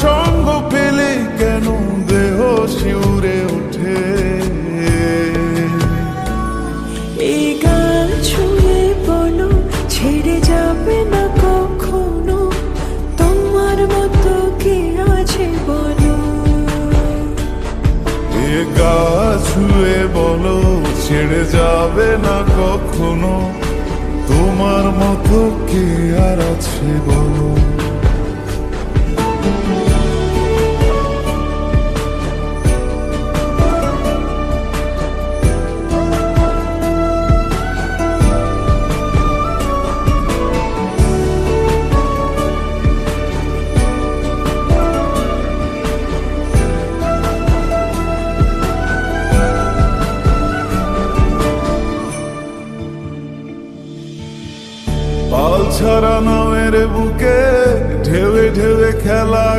সঙ্গ পেলে কেন দেহ শিউরে ওঠে। এই গান ছুঁয়ে বলো ছেড়ে যাবে না কখনো, তোমার মতো কে আছে বলো। এ গা ছুঁয়ে বলো ছেড়ে যাবে না কখনো, তোমার মতো কে আর আছে বলো। পাল ছাড়া নামের বুকে ঢেউে ঢেউে খেলা